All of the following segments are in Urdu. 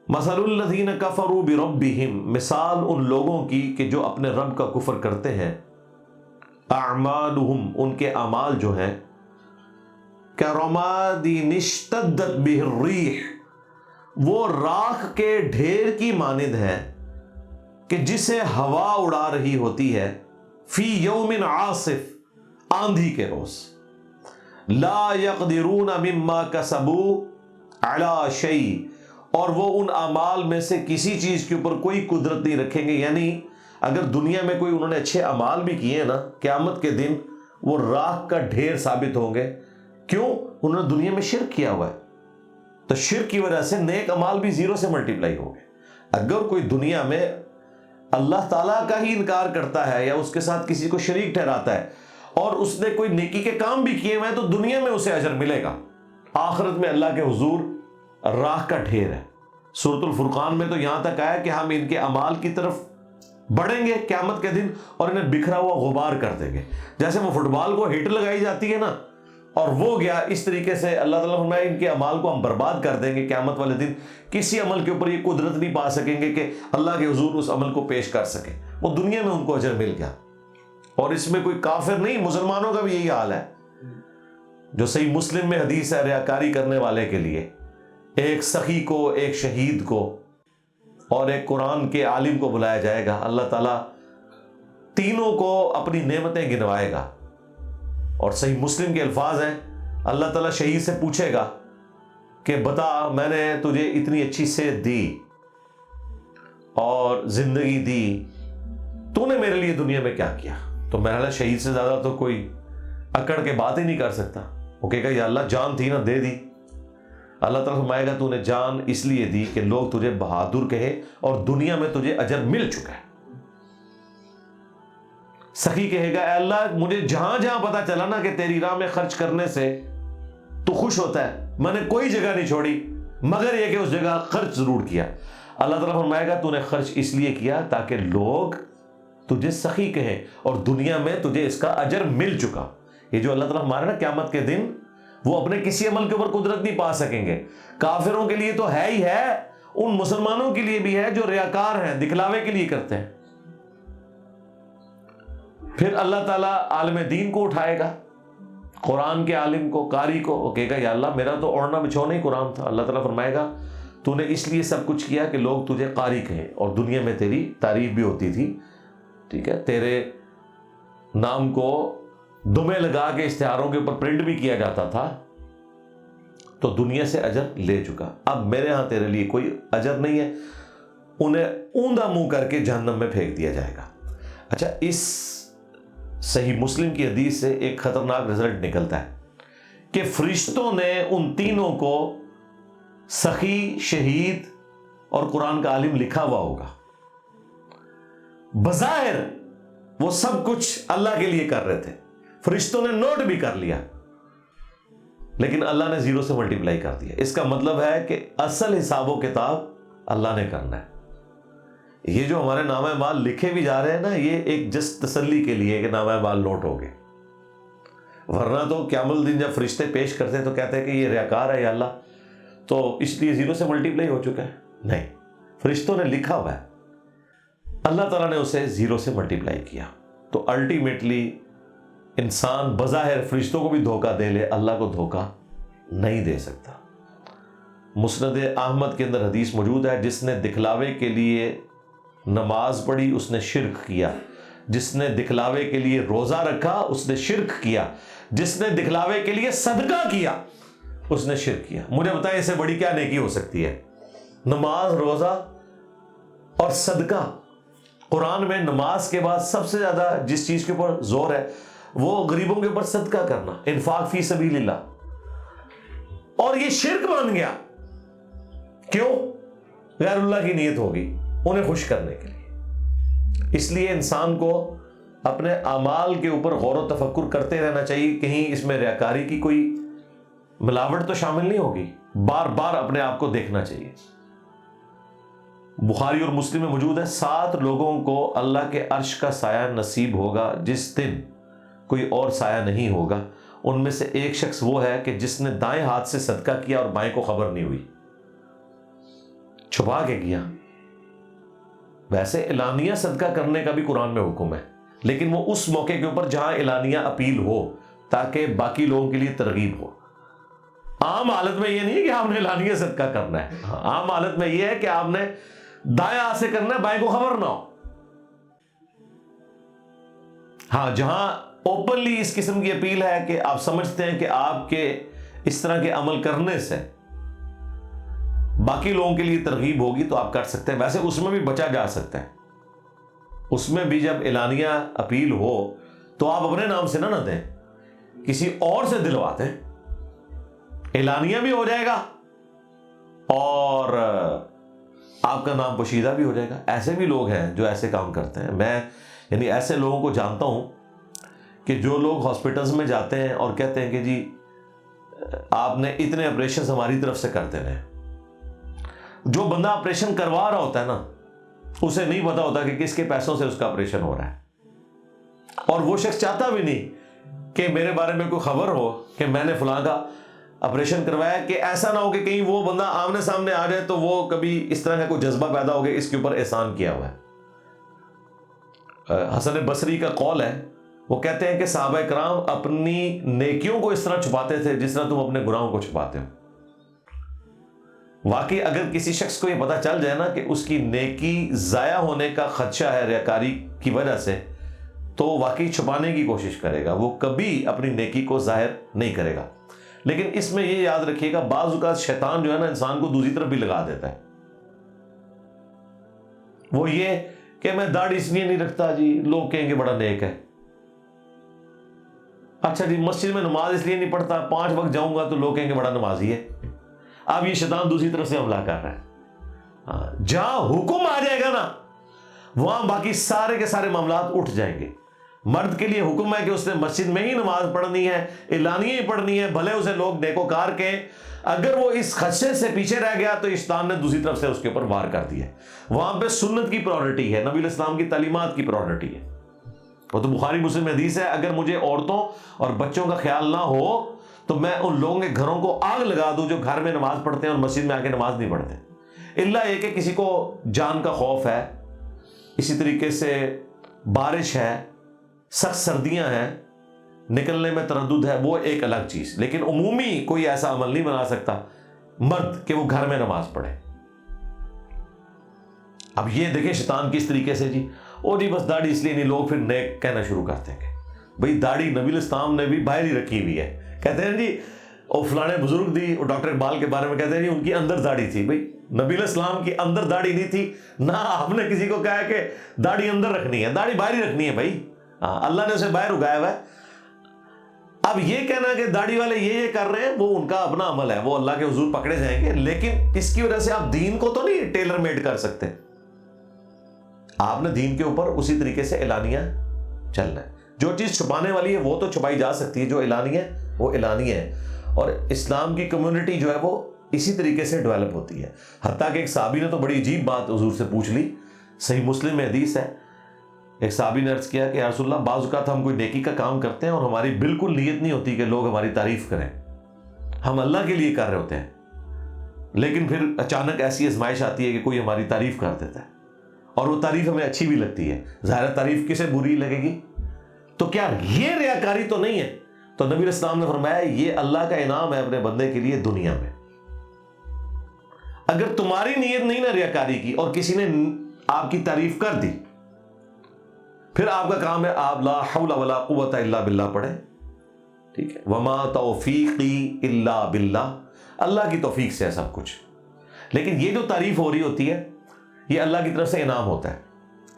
مثل الذین کفروا بربہم، مثال ان لوگوں کی کہ جو اپنے رب کا کفر کرتے ہیں، اعمالہم، ان کے اعمال جو ہیں، کرماد اشتدت بہ الریح، وہ راکھ کے ڈھیر کی مانند ہے کہ جسے ہوا اڑا رہی ہوتی ہے، فی یوم عاصف، آندھی کے روز، لا یقدرون مما کسبوا علی شیء، اور وہ ان اعمال میں سے کسی چیز کے اوپر کوئی قدرت نہیں رکھیں گے. یعنی اگر دنیا میں کوئی انہوں نے اچھے اعمال بھی کیے نا، قیامت کے دن وہ راکھ کا ڈھیر ثابت ہوں گے. کیوں؟ انہوں نے دنیا میں شرک کیا ہوا ہے، تو شرک کی وجہ سے نیک اعمال بھی زیرو سے ملٹیپلائی ہوں گے. اگر کوئی دنیا میں اللہ تعالیٰ کا ہی انکار کرتا ہے یا اس کے ساتھ کسی کو شریک ٹھہراتا ہے اور اس نے کوئی نیکی کے کام بھی کیے ہوئے ہیں، تو دنیا میں اسے اجر ملے گا، آخرت میں اللہ کے حضور راکھ کا ڈھیر ہے. سورۃ الفرقان میں تو یہاں تک آیا کہ ہم ان کے اعمال کی طرف بڑھیں گے قیامت کے دن اور انہیں بکھرا ہوا غبار کر دیں گے. جیسے وہ فٹ بال کو ہٹ لگائی جاتی ہے نا، اور وہ گیا، اس طریقے سے اللہ تعالیٰ فرمایا ان کے اعمال کو ہم برباد کر دیں گے قیامت والے دن. کسی عمل کے اوپر یہ قدرت نہیں پا سکیں گے کہ اللہ کے حضور اس عمل کو پیش کر سکیں. وہ دنیا میں ان کو اجر مل گیا. اور اس میں کوئی کافر نہیں، مسلمانوں کا بھی یہی حال ہے. جو صحیح مسلم میں حدیث ہے، ریاکاری کرنے والے کے لیے ایک سخی کو، ایک شہید کو اور ایک قرآن کے عالم کو بلایا جائے گا. اللہ تعالیٰ تینوں کو اپنی نعمتیں گنوائے گا. اور صحیح مسلم کے الفاظ ہیں، اللہ تعالیٰ شہید سے پوچھے گا کہ بتا، میں نے تجھے اتنی اچھی صحت دی اور زندگی دی، تو نے میرے لیے دنیا میں کیا کیا؟ تو میرا اللہ شہید سے زیادہ تو کوئی اکڑ کے بات ہی نہیں کر سکتا. وہ کہے گا یا اللہ جان تھی نا، دے دی. اللہ تعالیٰ فرمائے گا تو نے جان اس لیے دی کہ لوگ تجھے بہادر کہے اور دنیا میں تجھے اجر مل چکا ہے. سخی کہے گا اے اللہ مجھے جہاں جہاں پتا چلا نا کہ تیری راہ میں خرچ کرنے سے تو خوش ہوتا ہے، میں نے کوئی جگہ نہیں چھوڑی مگر یہ کہ اس جگہ خرچ ضرور کیا. اللہ تعالیٰ فرمائے گا تو نے خرچ اس لیے کیا تاکہ لوگ تجھے سخی کہیں اور دنیا میں تجھے اس کا اجر مل چکا. یہ جو اللہ تعالیٰ ہمارے نا قیامت کے دن وہ اپنے کسی عمل کے اوپر قدرت نہیں پا سکیں گے. کافروں کے لیے تو ہے ہی ہے، ان مسلمانوں کے لیے بھی ہے جو ریاکار ہیں، دکھلاوے کے لیے کرتے ہیں. پھر اللہ تعالیٰ عالم دین کو اٹھائے گا، قرآن کے عالم کو، قاری کو. وہ کہے گا یا اللہ میرا تو اوڑھنا بچھونا ہی قرآن تھا. اللہ تعالیٰ فرمائے گا تو نے اس لیے سب کچھ کیا کہ لوگ تجھے قاری کہیں اور دنیا میں تیری تعریف بھی ہوتی تھی. ٹھیک ہے، تیرے نام کو دمے لگا کے اشتہاروں کے اوپر پرنٹ بھی کیا جاتا تھا، تو دنیا سے اجر لے چکا. اب میرے ہاں تیرے لیے کوئی اجر نہیں ہے. انہیں اوندا منہ کر کے جہنم میں پھینک دیا جائے گا. اچھا، اس صحیح مسلم کی حدیث سے ایک خطرناک رزلٹ نکلتا ہے کہ فرشتوں نے ان تینوں کو سخی، شہید اور قرآن کا عالم لکھا ہوا ہوگا. بظاہر وہ سب کچھ اللہ کے لیے کر رہے تھے، فرشتوں نے نوٹ بھی کر لیا، لیکن اللہ نے زیرو سے ملٹیپلائی کر دیا. اس کا مطلب ہے کہ اصل حساب و کتاب اللہ نے کرنا ہے. یہ جو ہمارے نامہ مال لکھے بھی جا رہے ہیں نا، یہ ایک جسٹ تسلی کے لیے کہ نامہ مال نوٹ ہو گئے. ورنہ تو قیامت الدین جب فرشتے پیش کرتے ہیں تو کہتے ہیں کہ یہ ریاکار ہے یا اللہ، تو اس لیے زیرو سے ملٹیپلائی ہو چکا ہے. نہیں، فرشتوں نے لکھا ہوا ہے، اللہ تعالیٰ نے اسے زیرو سے ملٹیپلائی کیا. تو الٹیمیٹلی انسان بظاہر فرشتوں کو بھی دھوکہ دے لے، اللہ کو دھوکہ نہیں دے سکتا. مسند احمد کے اندر حدیث موجود ہے، جس نے دکھلاوے کے لیے نماز پڑھی اس نے شرک کیا، جس نے دکھلاوے کے لیے روزہ رکھا اس نے شرک کیا، جس نے دکھلاوے کے لیے صدقہ کیا اس نے شرک کیا. مجھے بتائیں اس سے بڑی کیا نیکی ہو سکتی ہے؟ نماز، روزہ اور صدقہ. قرآن میں نماز کے بعد سب سے زیادہ جس چیز کے اوپر زور ہے وہ غریبوں کے اوپر صدقہ کرنا، انفاق فی سبیل اللہ. اور یہ شرک بن گیا. کیوں؟ غیر اللہ کی نیت ہوگی انہیں خوش کرنے کے لیے. اس لیے انسان کو اپنے اعمال کے اوپر غور و تفکر کرتے رہنا چاہیے، کہیں اس میں ریاکاری کی کوئی ملاوٹ تو شامل نہیں ہوگی. بار بار اپنے آپ کو دیکھنا چاہیے. بخاری اور مسلم میں موجود ہے 7 لوگوں کو اللہ کے عرش کا سایہ نصیب ہوگا جس دن کوئی اور سایہ نہیں ہوگا. ان میں سے ایک شخص وہ ہے کہ جس نے دائیں ہاتھ سے صدقہ کیا اور بائیں کو خبر نہیں ہوئی. چھپا کے کیا. ویسے اعلانیہ صدقہ کرنے کا بھی قرآن میں حکم ہے، لیکن وہ اس موقع کے اوپر جہاں اعلانیہ اپیل ہو تاکہ باقی لوگوں کے لیے ترغیب ہو. عام حالت میں یہ نہیں ہے کہ آپ نے اعلانیہ صدقہ کرنا ہے. عام حالت میں یہ ہے کہ آپ نے دائیں ہاتھ سے کرنا ہے، بائیں کو خبر نہ ہو. ہاں جہاں اوپنلی اس قسم کی اپیل ہے کہ آپ سمجھتے ہیں کہ آپ کے اس طرح کے عمل کرنے سے باقی لوگوں کے لیے ترغیب ہوگی تو آپ کر سکتے ہیں. ویسے اس میں بھی بچا جا سکتا ہے. اس میں بھی جب اعلانیہ اپیل ہو تو آپ اپنے نام سے نہ دیں، کسی اور سے دلواتے ہیں. اعلانیہ بھی ہو جائے گا اور آپ کا نام پوشیدہ بھی ہو جائے گا. ایسے بھی لوگ ہیں جو ایسے کام کرتے ہیں. میں یعنی ایسے لوگوں کو جانتا ہوں کہ جو لوگ ہاسپٹلز میں جاتے ہیں اور کہتے ہیں کہ جی آپ نے اتنے آپریشن ہماری طرف سے کرتے رہے. جو بندہ آپریشن کروا رہا ہوتا ہے نا، اسے نہیں پتا ہوتا کہ کس کے پیسوں سے اس کا آپریشن ہو رہا ہے، اور وہ شخص چاہتا بھی نہیں کہ میرے بارے میں کوئی خبر ہو کہ میں نے فلاں کا آپریشن کروایا، کہ ایسا نہ ہو کہ کہیں وہ بندہ آمنے سامنے آ جائے تو وہ کبھی اس طرح کا کوئی جذبہ پیدا ہو گیا اس کے اوپر احسان کیا ہوا ہے. حسن بصری کا قول ہے، وہ کہتے ہیں کہ صحابہ کرام اپنی نیکیوں کو اس طرح چھپاتے تھے جس طرح تم اپنے گناہوں کو چھپاتے ہو. واقعی اگر کسی شخص کو یہ پتا چل جائے نا کہ اس کی نیکی ضائع ہونے کا خدشہ ہے ریاکاری کی وجہ سے، تو واقعی چھپانے کی کوشش کرے گا، وہ کبھی اپنی نیکی کو ظاہر نہیں کرے گا. لیکن اس میں یہ یاد رکھیے گا، بعض اوقات شیطان جو ہے نا انسان کو دوسری طرف بھی لگا دیتا ہے. وہ یہ کہ میں داڑھی اس لیے نہیں رکھتا جی لوگ کہیں گے بڑا نیک ہے. اچھا جی مسجد میں نماز اس لیے نہیں پڑھتا، 5 وقت جاؤں گا تو لوگ کہیں گے بڑا نمازی ہے. اب یہ شیطان دوسری طرف سے حملہ کر رہا ہے. جہاں حکم آ جائے گا نا وہاں باقی سارے کے سارے معاملات اٹھ جائیں گے. مرد کے لیے حکم ہے کہ اس نے مسجد میں ہی نماز پڑھنی ہے، اعلانیہ ہی پڑھنی ہے، بھلے اسے لوگ نیکوکار کہیں. اگر وہ اس خدشے سے پیچھے رہ گیا تو شیطان نے دوسری طرف سے اس کے اوپر وار کر دیا. وہاں پہ سنت کی پرائورٹی ہے، نبی علیہ السلام کی تعلیمات کی پرائورٹی ہے. وہ تو بخاری مسلم میں حدیث ہے، اگر مجھے عورتوں اور بچوں کا خیال نہ ہو تو میں ان لوگوں کے گھروں کو آگ لگا دوں جو گھر میں نماز پڑھتے ہیں اور مسجد میں آ کے نماز نہیں پڑھتے. الا یہ کہ کسی کو جان کا خوف ہے، اسی طریقے سے بارش ہے، سخت سردیاں ہیں، نکلنے میں تردد ہے، وہ ایک الگ چیز. لیکن عمومی کوئی ایسا عمل نہیں بنا سکتا مرد کہ وہ گھر میں نماز پڑھے. اب یہ دیکھیں شیطان کس طریقے سے جی بس داڑھی اس لیے نہیں، لوگ پھر نیک کہنا شروع کرتے ہیں کہ بھئی داڑھی نبی الاسلام نے بھی باہر ہی رکھی ہوئی ہے. کہتے ہیں جی وہ فلانے بزرگ دی، وہ ڈاکٹر اقبال کے بارے میں کہتے ہیں جی ان کی اندر داڑھی تھی. بھئی نبی علیہ السلام کی اندر داڑھی نہیں تھی، نہ آپ نے کسی کو کہا کہ داڑھی اندر رکھنی ہے، داڑھی باہر ہی رکھنی ہے. بھائی اللہ نے اسے باہر اگایا ہوا ہے. اب یہ کہنا کہ داڑھی والے یہ کر رہے ہیں وہ ان کا اپنا عمل ہے، وہ اللہ کے حضور پکڑے جائیں گے. لیکن اس کی وجہ سے آپ دین کو تو نہیں ٹیلر میڈ کر سکتے. آپ نے دین کے اوپر اسی طریقے سے اعلانیہ چلنا ہے. جو چیز چھپانے والی ہے وہ تو چھپائی جا سکتی ہے، جو اعلانیہ ہے وہ اعلانیہ ہے. اور اسلام کی کمیونٹی جو ہے وہ اسی طریقے سے ڈیولپ ہوتی ہے. حتیٰ کہ ایک صحابی نے تو بڑی عجیب بات حضور سے پوچھ لی. صحیح مسلم میں حدیث ہے، ایک صحابی نے عرض کیا کہ یا رسول اللہ بعض اوقات ہم کوئی نیکی کا کام کرتے ہیں اور ہماری بالکل نیت نہیں ہوتی کہ لوگ ہماری تعریف کریں، ہم اللہ کے لیے کر رہے ہوتے ہیں، لیکن پھر اچانک ایسی آزمائش آتی ہے کہ کوئی ہماری تعریف کر دیتا ہے اور وہ تعریف ہمیں اچھی بھی لگتی ہے. ظاہر تعریف کسے بری لگے گی؟ تو کیا یہ ریاکاری تو نہیں ہے؟ تو نبی علیہ السلام نے فرمایا یہ اللہ کا انعام ہے اپنے بندے کے لیے دنیا میں. اگر تمہاری نیت نہیں نہ ریاکاری کی اور کسی نے آپ کی تعریف کر دی، پھر آپ کا کام ہے آپ لا حول ولا قوت الا باللہ پڑھیں. ٹھیک ہے، وما توفیقی الا باللہ، اللہ کی توفیق سے ہے سب کچھ. لیکن یہ جو تعریف ہو رہی ہوتی ہے یہ اللہ کی طرف سے انعام ہوتا ہے.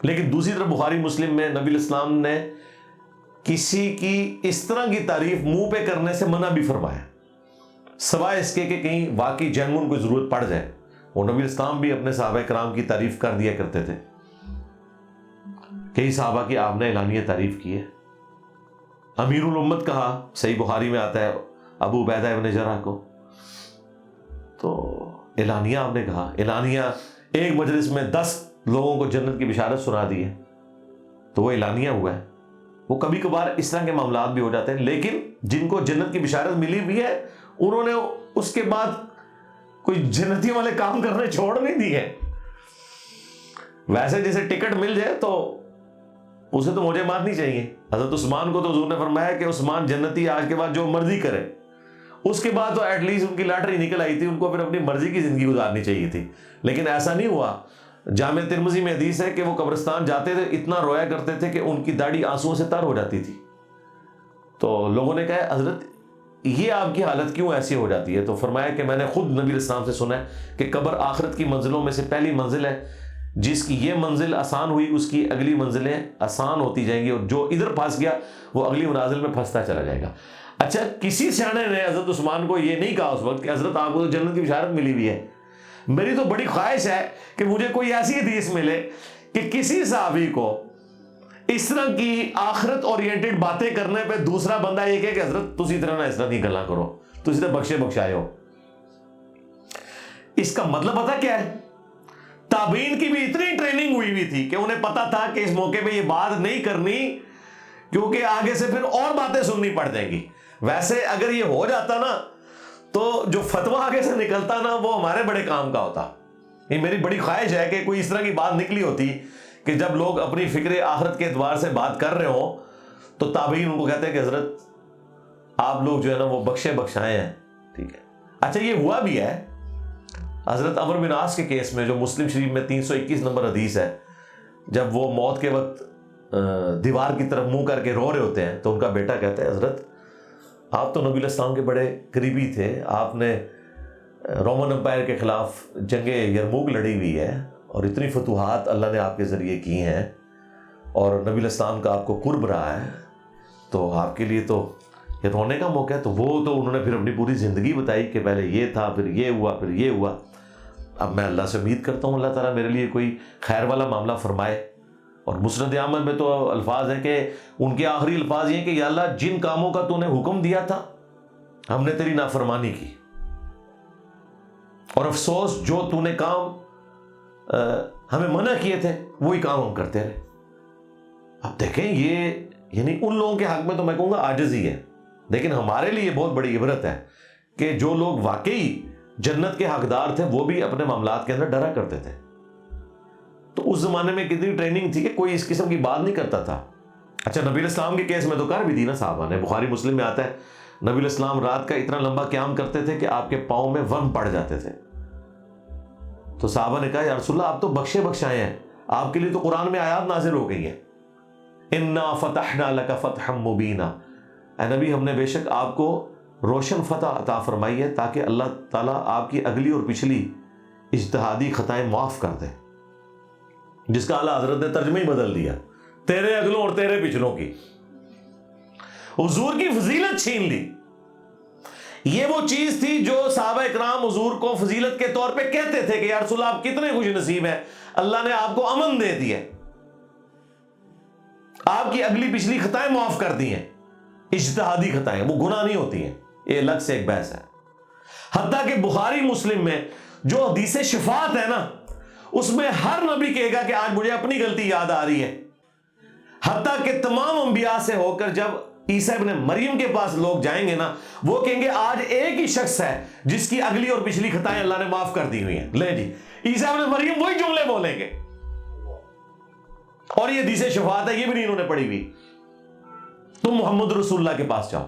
لیکن دوسری طرف بخاری مسلم میں نبی علیہ السلام نے کسی کی اس طرح کی تعریف منہ پہ کرنے سے منع بھی فرمایا، سوائے اس کے کہ کہیں واقعی جنگن کوئی ضرورت پڑ جائے. وہ نبی الاسلام بھی اپنے صحابہ کرام کی تعریف کر دیا کرتے تھے. کئی صحابہ کی آپ نے اعلانیہ تعریف کی ہے. امیر الامت کہا، صحیح بخاری میں آتا ہے ابو عبیدہ ابن جرح کو، تو اعلانیہ آپ نے کہا. اعلانیہ ایک مجلس میں 10 لوگوں کو جنت کی بشارت سنا دی ہے تو وہ اعلانیہ ہوا ہے. وہ کبھی کبھار اس طرح کے معاملات بھی ہو جاتے ہیں، لیکن جن کو جنت کی بشارت ملی ہوئی ہے انہوں نے اس کے بعد کوئی جنتی والے کام کرنے چھوڑ نہیں دیے. ویسے جیسے ٹکٹ مل جائے تو اسے تو مجھے مارنی چاہیے. حضرت عثمان کو تو حضور نے فرمایا کہ عثمان جنتی آج کے بعد جو مرضی کرے. اس کے بعد تو ایٹ لیسٹ ان کی لاٹری نکل آئی تھی, ان کو پھر اپنی مرضی کی زندگی گزارنی چاہیے تھی, لیکن ایسا نہیں ہوا. جامع ترمذی میں حدیث ہے کہ وہ قبرستان جاتے تھے, اتنا رویا کرتے تھے کہ ان کی داڑھی آنسوؤں سے تر ہو جاتی تھی. تو لوگوں نے کہا حضرت یہ آپ کی حالت کیوں ایسی ہو جاتی ہے؟ تو فرمایا کہ میں نے خود نبی علیہ السلام سے سنا ہے کہ قبر آخرت کی منزلوں میں سے پہلی منزل ہے. جس کی یہ منزل آسان ہوئی اس کی اگلی منزلیں آسان ہوتی جائیں گی, اور جو ادھر پھنس گیا وہ اگلی منازل میں پھنستا چلا جائے گا. اچھا, کسی سیانے نے حضرت عثمان کو یہ نہیں کہا اس وقت کہ حضرت آپ کو تو جنت کی بشارت ملی ہوئی ہے. میری تو بڑی خواہش ہے کہ مجھے کوئی ایسی حدیث ملے کہ کسی صحابی کو اس طرح کی آخرت اورینٹڈ باتیں کرنے پہ دوسرا بندہ یہ کہے کہ حضرت تسی طرح نہ اس طرح نہیں گلا کرو, تسی تو بخشے بخشائے ہو. اس کا مطلب پتہ کیا ہے؟ تابعین کی بھی اتنی ٹریننگ ہوئی ہوئی تھی کہ انہیں پتا تھا کہ اس موقع پہ یہ بات نہیں کرنی, کیونکہ آگے سے پھر اور باتیں سننی پڑ جائیں گی. ویسے اگر یہ ہو جاتا نا تو جو فتویٰ آگے سے نکلتا نا وہ ہمارے بڑے کام کا ہوتا. یہ میری بڑی خواہش ہے کہ کوئی اس طرح کی بات نکلی ہوتی کہ جب لوگ اپنی فکر آخرت کے اعتبار سے بات کر رہے ہوں تو تابعین ان کو کہتے ہیں کہ حضرت آپ لوگ جو ہے نا وہ بخشے بخشائے ہیں. ٹھیک ہے. اچھا, یہ ہوا بھی ہے. حضرت عمر بن عاص کے کیس میں جو مسلم شریف میں 321 نمبر حدیث ہے, جب وہ موت کے وقت دیوار کی طرف منہ کر کے رو رہے ہوتے ہیں تو ان کا بیٹا کہتا ہے حضرت آپ تو نبی علیہ السلام کے بڑے قریبی تھے, آپ نے رومن امپائر کے خلاف جنگ یرموک لڑی ہوئی ہے اور اتنی فتوحات اللہ نے آپ کے ذریعے کی ہیں اور نبی علیہ السلام کا آپ کو قرب رہا ہے, تو آپ کے لیے تو یہ رونے کا موقع ہے. تو وہ تو انہوں نے پھر اپنی پوری زندگی بتائی کہ پہلے یہ تھا, پھر یہ ہوا, پھر یہ ہوا. اب میں اللہ سے امید کرتا ہوں اللہ تعالیٰ میرے لیے کوئی خیر والا معاملہ فرمائے. اور مسند احمد میں تو الفاظ ہیں کہ ان کے آخری الفاظ یہ ہیں کہ یا اللہ جن کاموں کا تو نے حکم دیا تھا ہم نے تیری نافرمانی کی, اور افسوس جو تو نے کام ہمیں منع کیے تھے وہی کام ہم کرتے رہے. اب دیکھیں یہ یعنی ان لوگوں کے حق میں تو میں کہوں گا عاجزی ہے, لیکن ہمارے لیے بہت بڑی عبرت ہے کہ جو لوگ واقعی جنت کے حقدار تھے وہ بھی اپنے معاملات کے اندر ڈرا کرتے تھے. تو اس زمانے میں کتنی ٹریننگ تھی کہ کوئی اس قسم کی بات نہیں کرتا تھا. اچھا, نبی علیہ السلام کے کیس میں تو کر بھی دی نا صحابہ نے. بخاری مسلم میں آتا ہے نبی علیہ السلام رات کا اتنا لمبا قیام کرتے تھے کہ آپ کے پاؤں میں ورم پڑ جاتے تھے. تو صحابہ نے کہا یا رسول اللہ آپ تو بخشے بخشائے ہیں, آپ کے لیے تو قرآن میں آیات نازل ہو گئی ہیں انا فتحنا لک فتحا مبینا, اے نبی ہم نے بے شک آپ کو روشن فتح عطا فرمائی ہے تاکہ اللہ تعالیٰ آپ کی اگلی اور پچھلی اجتہادی خطائیں معاف کر دے. جس کا اعلیٰ حضرت نے ترجمہ ہی بدل دیا, تیرے اگلوں اور تیرے پچھلوں کی. حضور کی فضیلت چھین لی. یہ وہ چیز تھی جو صحابہ اکرام حضور کو فضیلت کے طور پہ کہتے تھے کہ یا رسول اللہ آپ کتنے خوش نصیب ہیں, اللہ نے آپ کو امن دے دیا, آپ کی اگلی پچھلی خطائیں معاف کر دی ہیں. اجتہادی خطائیں وہ گناہ نہیں ہوتی ہیں, یہ الگ سے ایک بحث ہے. حتیٰ کہ بخاری مسلم میں جو حدیث شفاعت ہے نا اس میں ہر نبی کہے گا کہ آج مجھے اپنی غلطی یاد آ رہی ہے. حتیٰ کہ تمام انبیاء سے ہو کر جب عیسیٰ ابن مریم کے پاس لوگ جائیں گے نا وہ کہیں گے آج ایک ہی شخص ہے جس کی اگلی اور پچھلی خطائیں اللہ نے معاف کر دی ہوئی ہیں. لے جی, عیسیٰ ابن مریم وہی جملے بولیں گے, اور یہ حدیث شفاعت ہے, یہ بھی نہیں انہوں نے پڑھی ہوئی. تم محمد رسول اللہ کے پاس جاؤ.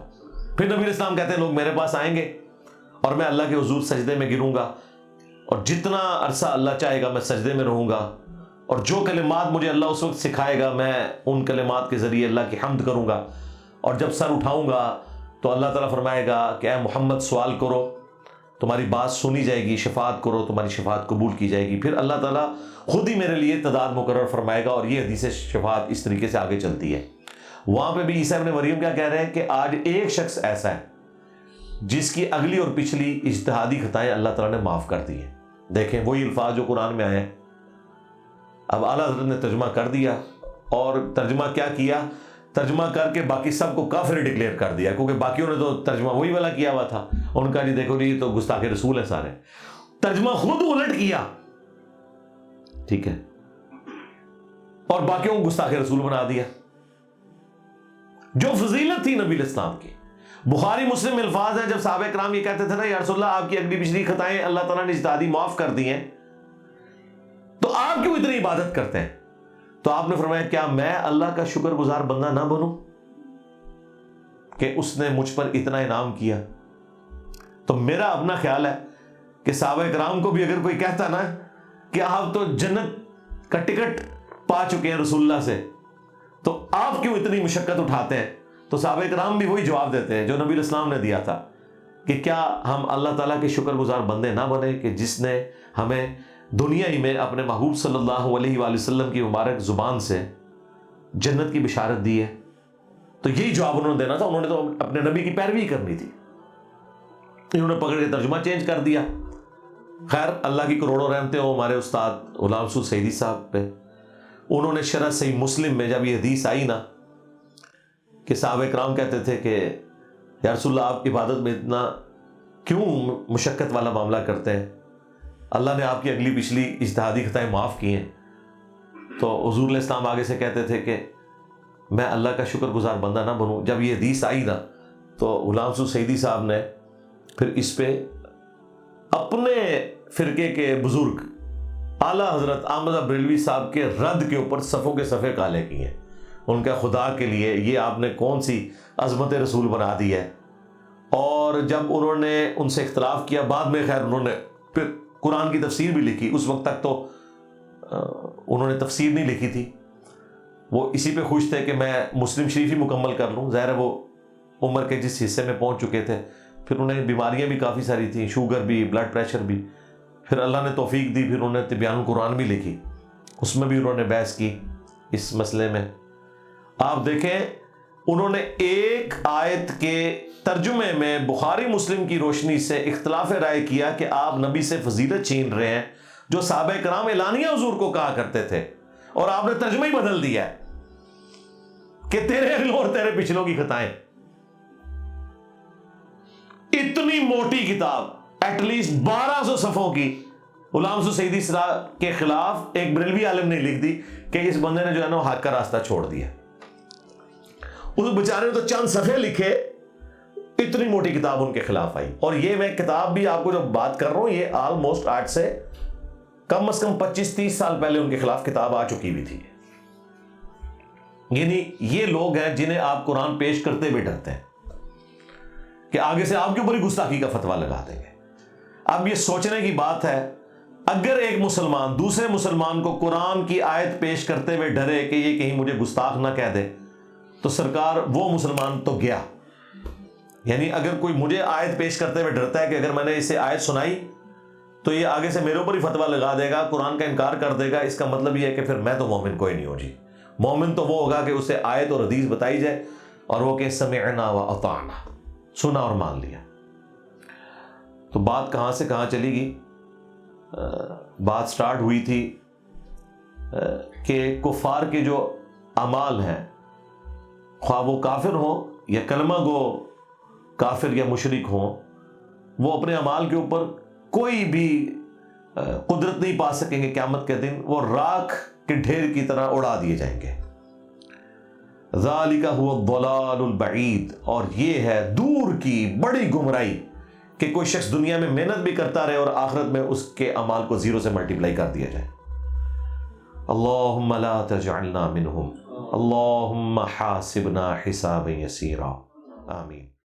پھر نبی علیہ السلام کہتے ہیں لوگ میرے پاس آئیں گے اور میں اللہ کے حضور سجدے میں گروں گا, اور جتنا عرصہ اللہ چاہے گا میں سجدے میں رہوں گا, اور جو کلمات مجھے اللہ اس وقت سکھائے گا میں ان کلمات کے ذریعے اللہ کی حمد کروں گا. اور جب سر اٹھاؤں گا تو اللہ تعالیٰ فرمائے گا کہ اے محمد سوال کرو تمہاری بات سنی جائے گی, شفاعت کرو تمہاری شفاعت قبول کی جائے گی. پھر اللہ تعالیٰ خود ہی میرے لیے تعداد مقرر فرمائے گا, اور یہ حدیث شفاعت اس طریقے سے آگے چلتی ہے. وہاں پہ بھی عیسیٰ ابن مریم کیا کہہ رہے ہیں کہ آج ایک شخص ایسا ہے جس کی اگلی اور پچھلی اجتہادی خطائیں اللہ تعالیٰ نے معاف کر دی ہیں. دیکھیں وہی الفاظ جو قرآن میں آئے ہیں. اب اعلیٰ حضرت نے ترجمہ کر دیا, اور ترجمہ کیا کیا, ترجمہ کر کے باقی سب کو کافر ڈکلیئر کر دیا, کیونکہ باقیوں نے تو ترجمہ وہی والا کیا ہوا تھا. ان کا جی دیکھو یہ تو گستاخ رسول ہے سارے, ترجمہ خود الٹ کیا, ٹھیک ہے, اور باقیوں کو گستاخ رسول بنا دیا. جو فضیلت تھی نبی علیہ السلام کی بخاری مسلم میں الفاظ ہیں جب صحابہ کرام یہ کہتے تھے نا یا رسول اللہ آپ کی اگلی پچھلی خطائیں اللہ تعالیٰ نے اجتہادی معاف کر دی ہیں تو آپ کیوں اتنی عبادت کرتے ہیں؟ تو آپ نے فرمایا کیا میں اللہ کا شکر گزار بندہ نہ بنوں کہ اس نے مجھ پر اتنا انعام کیا؟ تو میرا اپنا خیال ہے کہ صحابہ کرام کو بھی اگر کوئی کہتا نا کہ آپ تو جنت کا ٹکٹ پا چکے ہیں رسول اللہ سے تو آپ کیوں اتنی مشقت اٹھاتے ہیں، تو صحابہ کرام بھی وہی جواب دیتے ہیں جو نبی الاسلام نے دیا تھا کہ کیا ہم اللہ تعالیٰ کے شکر گزار بندے نہ بنے کہ جس نے ہمیں دنیا ہی میں اپنے محبوب صلی اللہ علیہ وآلہ وسلم کی مبارک زبان سے جنت کی بشارت دی ہے؟ تو یہی جواب انہوں نے دینا تھا، انہوں نے تو اپنے نبی کی پیروی کرنی تھی، انہوں نے پکڑ کے ترجمہ چینج کر دیا۔ خیر اللہ کی کروڑوں رحمتیں ہوں ہمارے استاد غلام رسول سعیدی صاحب پہ، انہوں نے شرح صحیح مسلم میں جب یہ حدیث آئی نا کہ صحابہ کرام کہتے تھے کہ یا رسول اللہ آپ عبادت میں اتنا کیوں مشقت والا معاملہ کرتے ہیں، اللہ نے آپ کی اگلی پچھلی اجتہادی خطائیں معاف کی ہیں، تو حضور علیہ السلام آگے سے کہتے تھے کہ میں اللہ کا شکر گزار بندہ نہ بنوں۔ جب یہ حدیث آئی نا تو غلام رسول سعیدی صاحب نے پھر اس پہ اپنے فرقے کے بزرگ اعلیٰ حضرت احمد بریلوی صاحب کے رد کے اوپر صفوں کے صفحے کالے کیے ہیں، ان کا خدا کے لیے یہ آپ نے کون سی عظمت رسول بنا دی ہے۔ اور جب انہوں نے ان سے اختلاف کیا بعد میں خیر انہوں نے پھر قرآن کی تفسیر بھی لکھی، اس وقت تک تو انہوں نے تفسیر نہیں لکھی تھی، وہ اسی پہ خوش تھے کہ میں مسلم شریف ہی مکمل کر لوں، ظاہر ہے وہ عمر کے جس حصے میں پہنچ چکے تھے، پھر انہیں بیماریاں بھی کافی ساری تھیں، شوگر بھی، بلڈ پریشر بھی، پھر اللہ نے توفیق دی، پھر انہوں نے تبیان القرآن بھی لکھی، اس میں بھی انہوں نے بحث کی اس مسئلے میں۔ آپ دیکھیں انہوں نے ایک آیت کے ترجمے میں بخاری مسلم کی روشنی سے اختلاف رائے کیا کہ آپ نبی سے فضیلت چھین رہے ہیں جو صحابہ کرام اعلانیہ حضور کو کہا کرتے تھے، اور آپ نے ترجمہ ہی بدل دیا ہے کہ تیرے اگلوں اور تیرے پچھلوں کی خطائیں۔ اتنی موٹی کتاب ایٹ لیسٹ 1200 صفحوں کی غلام رسول سعیدی صاحب کے خلاف ایک بریلوی عالم نے لکھ دی کہ اس بندے نے جو ہے نا حق کا راستہ چھوڑ دیا۔ اس بیچارے نے تو چند صفحے لکھے، اتنی موٹی کتاب ان کے خلاف آئی۔ اور یہ میں کتاب بھی آپ کو جو بات کر رہا ہوں یہ آلموسٹ آج سے کم از کم 25-30 سال پہلے ان کے خلاف کتاب آ چکی ہوئی تھی۔ یعنی یہ لوگ ہیں جنہیں آپ قرآن پیش کرتے ہوئے ڈرتے ہیں کہ آگے سے آپ کے اوپر ہی گستاخی کا فتویٰ لگا دیں گے۔ اب یہ سوچنے کی بات ہے اگر ایک مسلمان دوسرے مسلمان کو قرآن کی آیت پیش کرتے ہوئے ڈرے کہ یہ کہیں مجھے گستاخ نہ کہہ دے تو سرکار وہ مسلمان تو گیا۔ یعنی اگر کوئی مجھے آیت پیش کرتے ہوئے ڈرتا ہے کہ اگر میں نے اسے آیت سنائی تو یہ آگے سے میرے اوپر ہی فتویٰ لگا دے گا، قرآن کا انکار کر دے گا، اس کا مطلب یہ ہے کہ پھر میں تو مومن کوئی نہیں ہوں جی۔ مومن تو وہ ہوگا کہ اسے آیت اور حدیث بتائی جائے اور وہ کہ سمعنا و اطعنا، سنا اور مان لیا۔ تو بات کہاں سے کہاں چلی گئی؟ بات سٹارٹ ہوئی تھی کہ کفار کے جو اعمال ہیں خواہ وہ کافر ہوں یا کلمہ گو کافر یا مشرک ہوں، وہ اپنے اعمال کے اوپر کوئی بھی قدرت نہیں پا سکیں گے، قیامت کے دن وہ راکھ کے ڈھیر کی طرح اڑا دیے جائیں گے۔ ذالک هو الضلال البعید، اور یہ ہے دور کی بڑی گمراہی کہ کوئی شخص دنیا میں محنت بھی کرتا رہے اور آخرت میں اس کے اعمال کو زیرو سے ملٹیپلائی کر دیا جائے۔ اللہم لا تجعلنا منہم، اللہم حاسبنا حسابا یسیرا، آمین۔